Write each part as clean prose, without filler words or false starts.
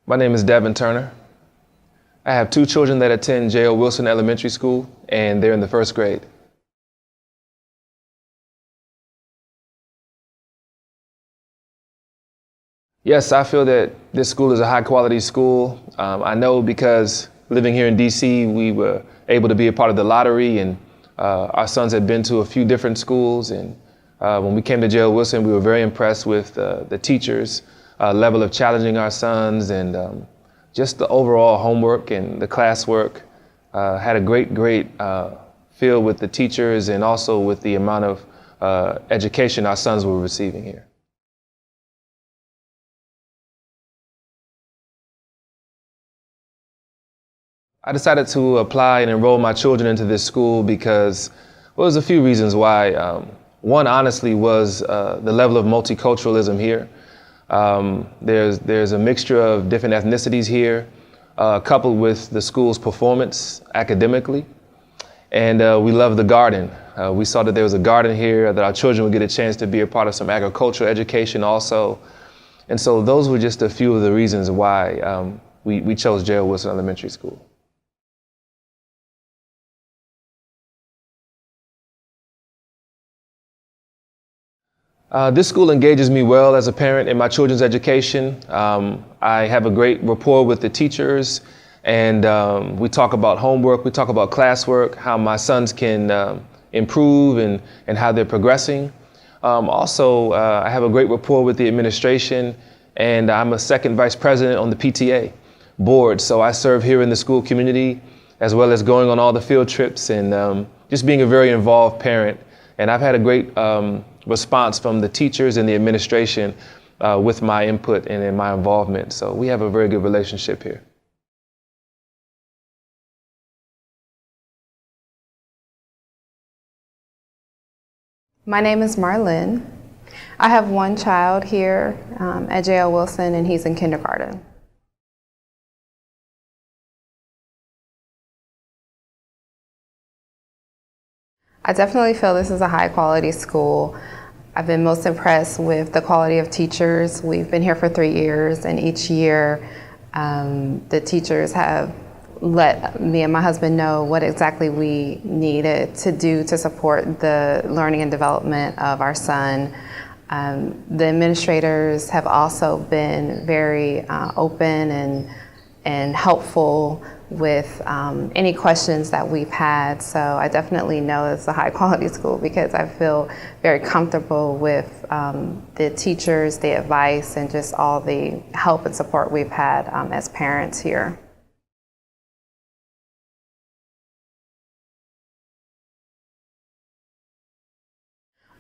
My name is Devin Turner. I have two children that attend J.O. Wilson Elementary School, and they're in the first grade. Yes, I feel that this school is a high-quality school. I know because living here in D.C., we were able to be a part of the lottery, and our sons had been to a few different schools. And when we came to J.O. Wilson, we were very impressed with the teachers' level of challenging our sons, and just the overall homework and the classwork. Had a great feel with the teachers and also with the amount of education our sons were receiving here. I decided to apply and enroll my children into this school because, well, there's a few reasons why. One, honestly, was the level of multiculturalism here. There's a mixture of different ethnicities here, coupled with the school's performance academically. And we love the garden. We saw that there was a garden here, that our children would get a chance to be a part of some agricultural education also. And so those were just a few of the reasons why we chose J.O. Wilson Elementary School. This school engages me well as a parent in my children's education. I have a great rapport with the teachers, and we talk about homework, we talk about classwork, how my sons can improve and how they're progressing. Also, I have a great rapport with the administration, and I'm a second vice president on the PTA board, so I serve here in the school community, as well as going on all the field trips and just being a very involved parent. And I've had a great response from the teachers and the administration with my input and in my involvement. So we have a very good relationship here. My name is Marlon. I have one child here at J.O. Wilson, and he's in kindergarten. I definitely feel this is a high quality school. I've been most impressed with the quality of teachers. We've been here for 3 years, and each year the teachers have let me and my husband know what exactly we needed to do to support the learning and development of our son. The administrators have also been very open and helpful with any questions that we've had. So I definitely know it's a high quality school because I feel very comfortable with the teachers, the advice, and just all the help and support we've had as parents here.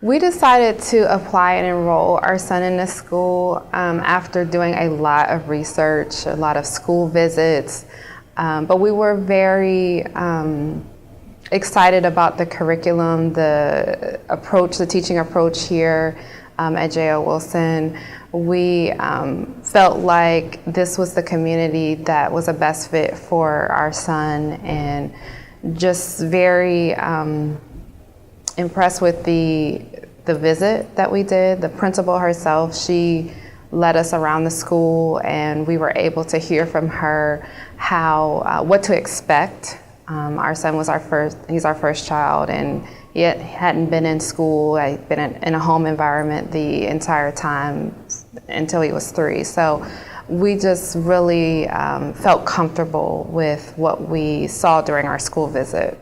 We decided to apply and enroll our son in this school after doing a lot of research, a lot of school visits. But we were very excited about the curriculum, the approach, the teaching approach here at J.O. Wilson. We felt like this was the community that was a best fit for our son, and just very impressed with the visit that we did. The principal herself, she led us around the school, and we were able to hear from her how what to expect. Our son was he's our first child, and he hadn't been in school. I'd been in a home environment the entire time until he was 3. So we just really felt comfortable with what we saw during our school visit.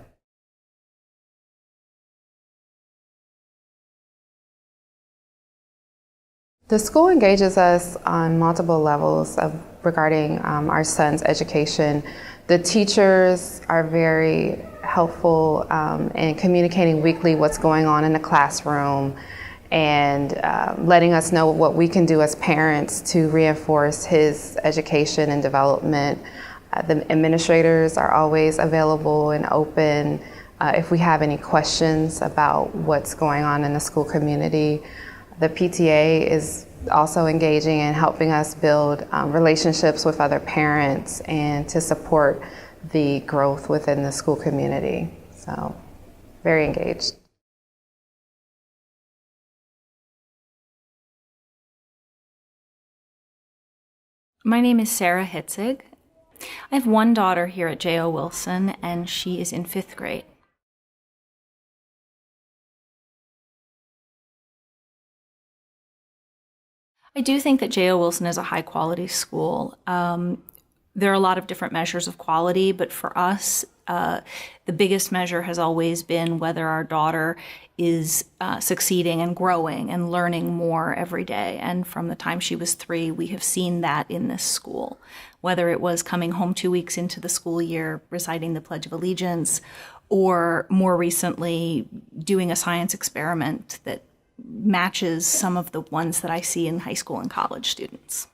The school engages us on multiple levels regarding our son's education. The teachers are very helpful in communicating weekly what's going on in the classroom and letting us know what we can do as parents to reinforce his education and development. The administrators are always available and open if we have any questions about what's going on in the school community. The PTA is also engaging in helping us build relationships with other parents and to support the growth within the school community. So, very engaged. My name is Sarah Hetsig. I have one daughter here at J.O. Wilson, and she is in 5th grade. I do think that J.O. Wilson is a high-quality school. There are a lot of different measures of quality, but for us, the biggest measure has always been whether our daughter is succeeding and growing and learning more every day. And from the time she was 3, we have seen that in this school. Whether it was coming home 2 weeks into the school year, reciting the Pledge of Allegiance, or more recently doing a science experiment that matches some of the ones that I see in high school and college students.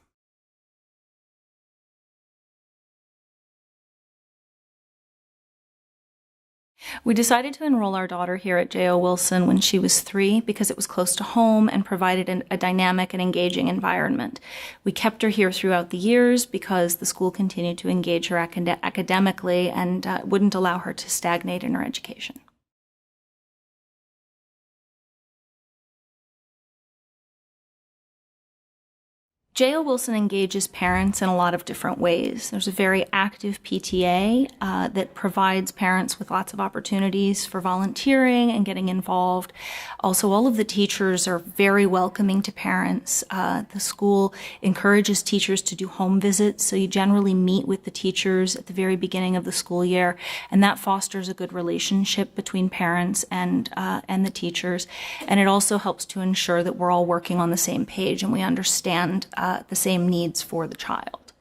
We decided to enroll our daughter here at J.O. Wilson when she was 3 because it was close to home and provided a dynamic and engaging environment. We kept her here throughout the years because the school continued to engage her academically and wouldn't allow her to stagnate in her education. J.O. Wilson engages parents in a lot of different ways. There's a very active PTA that provides parents with lots of opportunities for volunteering and getting involved. Also, all of the teachers are very welcoming to parents. The school encourages teachers to do home visits, so you generally meet with the teachers at the very beginning of the school year, and that fosters a good relationship between parents and the teachers. And it also helps to ensure that we're all working on the same page and we understand the same needs for the child.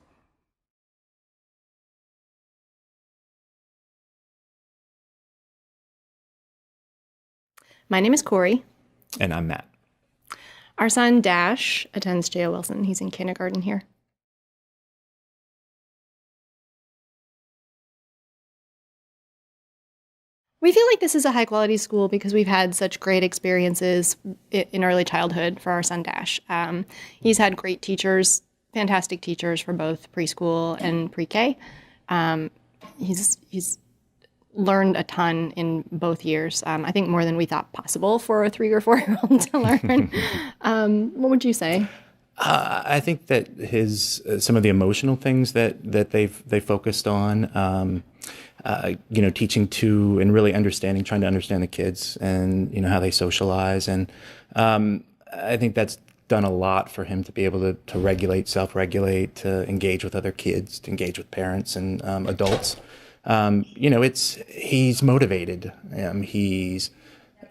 My name is Corey. And I'm Matt. Our son Dash attends J.O. Wilson. He's in kindergarten here. We feel like this is a high-quality school because we've had such great experiences in early childhood for our son Dash. He's had great teachers, fantastic teachers for both preschool and pre-K. He's learned a ton in both years. I think more than we thought possible for a 3 or 4-year-old to learn. What would you say? I think that some of the emotional things that they focused on. Teaching to and really trying to understand the kids and, how they socialize. And I think that's done a lot for him to be able to regulate, self-regulate, to engage with other kids, to engage with parents and adults. He's motivated.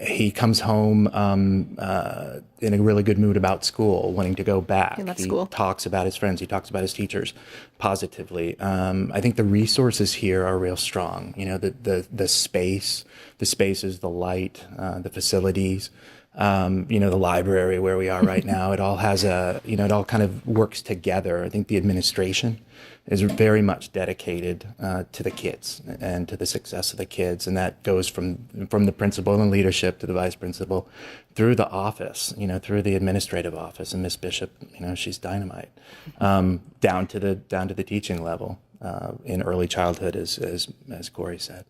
He comes home in a really good mood about school, wanting to go back. He loves school. Talks about his friends. He talks about his teachers positively. I think the resources here are real strong. The spaces, the light, the facilities, the library where we are right now. It all has it all kind of works together. I think the administration is very much dedicated to the kids and to the success of the kids, and that goes from the principal and leadership to the vice principal, through the office, through the administrative office, and Miss Bishop, she's dynamite, down to the teaching level in early childhood, as Corey said.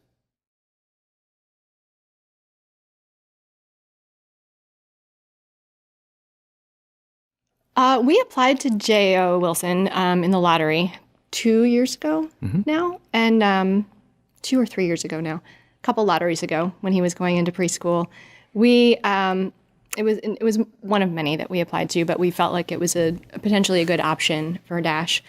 We applied to J.O. Wilson in the lottery 2 years ago now, and 2 or 3 years ago now, a couple lotteries ago when he was going into preschool. It was one of many that we applied to, but we felt like it was potentially a good option for Dash.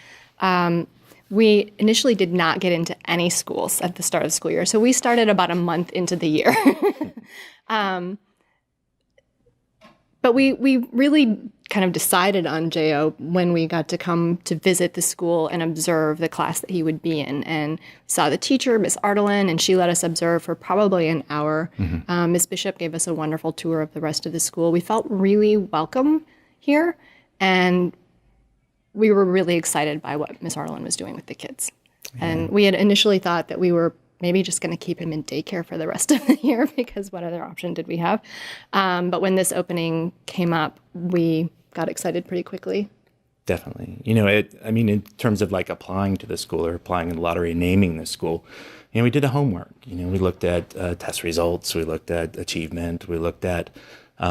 We initially did not get into any schools at the start of the school year, so we started about a month into the year. But we really kind of decided on J.O. when we got to come to visit the school and observe the class that he would be in, and saw the teacher, Miss Artelin, and she let us observe for probably an hour. Miss Bishop gave us a wonderful tour of the rest of the school. We felt really welcome here, and we were really excited by what Miss Artelin was doing with the kids. Yeah. And we had initially thought that we were maybe just going to keep him in daycare for the rest of the year, because what other option did we have? But when this opening came up, we got excited pretty quickly. Definitely. In terms of like applying to the school or applying in the lottery, naming the school, we did the homework. We looked at test results, we looked at achievement, we looked at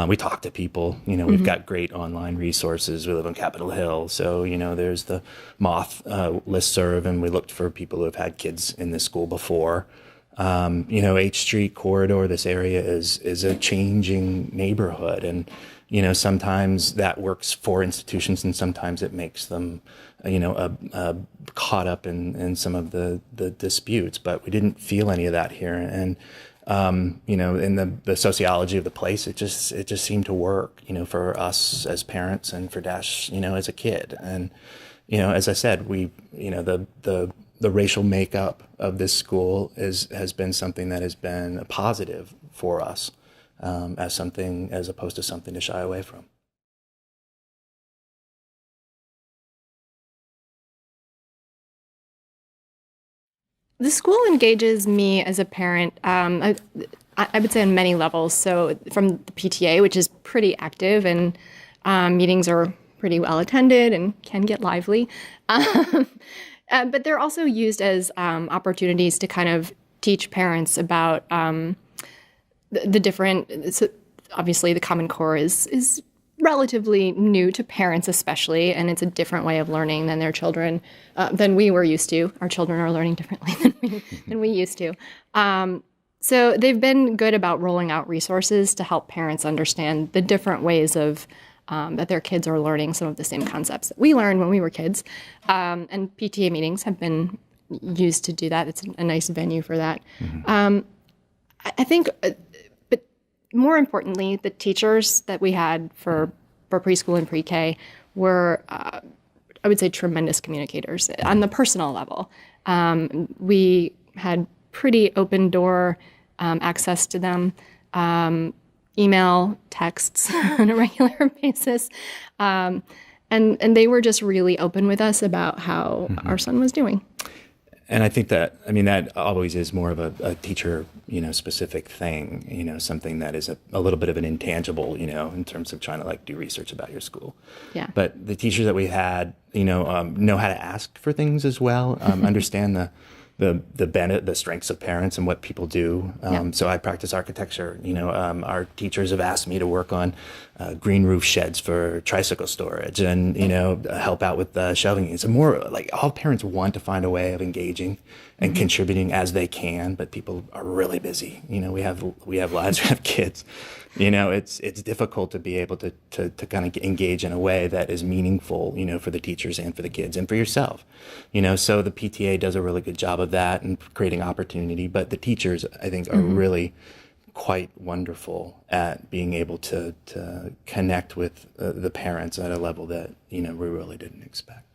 We talk to people, we've got great online resources. We live on Capitol Hill. So, there's the Moth listserv, and we looked for people who have had kids in this school before. H Street corridor, this area is a changing neighborhood. And, sometimes that works for institutions and sometimes it makes them, caught up in some of the disputes. But we didn't feel any of that here. And, in the sociology of the place, it just seemed to work, for us as parents and for Dash, as a kid. And, as I said, the racial makeup of this school has been something that has been a positive for us, as opposed to something to shy away from. The school engages me as a parent, I would say on many levels. So from the PTA, which is pretty active, and meetings are pretty well attended and can get lively. But they're also used as opportunities to kind of teach parents about the different, so obviously the Common Core is relatively new to parents especially, and it's a different way of learning than their children, than we were used to. Our children are learning differently than we used to. So they've been good about rolling out resources to help parents understand the different ways of that their kids are learning some of the same concepts that we learned when we were kids. And PTA meetings have been used to do that. It's a nice venue for that. I think, but more importantly, the teachers that we had for preschool and pre-K were, I would say, tremendous communicators on the personal level. We had pretty open door access to them. Email, texts on a regular basis. And they were just really open with us about how our son was doing. And I think that always is more of a teacher, specific thing, something that is a little bit of an intangible, in terms of trying to do research about your school. Yeah. But the teachers that we had, know how to ask for things as well, understand the strengths of parents and what people do. So I practice architecture. Our teachers have asked me to work on green roof sheds for tricycle storage, and help out with shelving needs. And more all parents want to find a way of engaging and contributing as they can, but people are really busy. We have lives, we have kids. It's difficult to be able to kind of engage in a way that is meaningful, for the teachers and for the kids and for yourself. So the PTA does a really good job of that and creating opportunity, but the teachers, I think, are really quite wonderful at being able to connect with the parents at a level that, we really didn't expect.